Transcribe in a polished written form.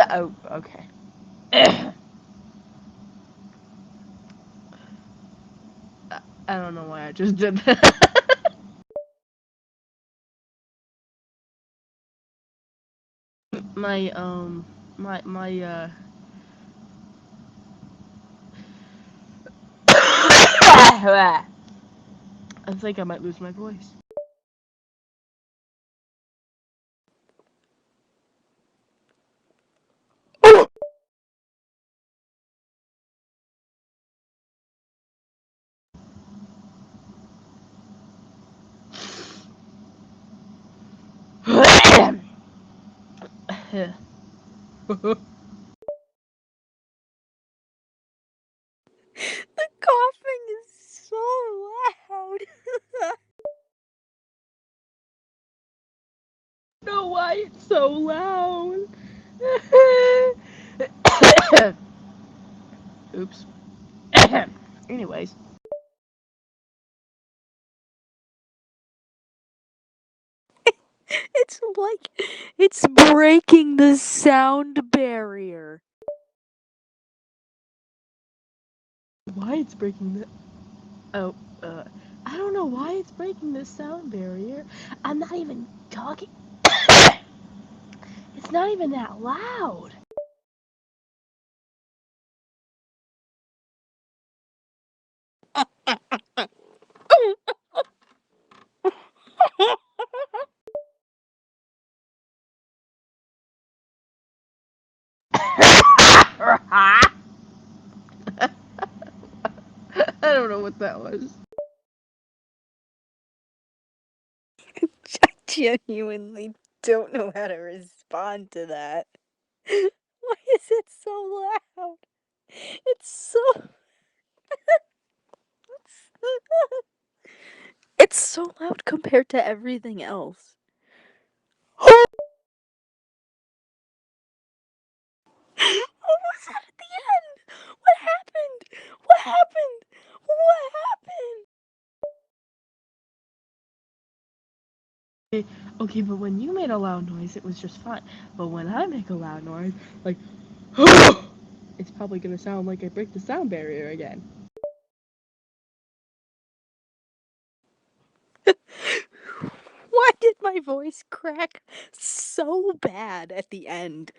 Oh, okay. I don't know why I just did that. my my I think I might lose my voice. The coughing is so loud. Know why it's so loud. Oops. Anyways. It's like it's breaking the sound barrier. Why it's breaking the oh, I don't know why it's breaking this sound barrier. I'm not even talking. It's not even that loud. I don't know what that was. I genuinely don't know how to respond to that. Why is it so loud? It's so it's so loud compared to everything else. What was that at the end? What happened? What happened? What happened? Okay, but when you made a loud noise, it was just fine. But when I make a loud noise, like, it's probably gonna sound like I break the sound barrier again. Why did my voice crack so bad at the end?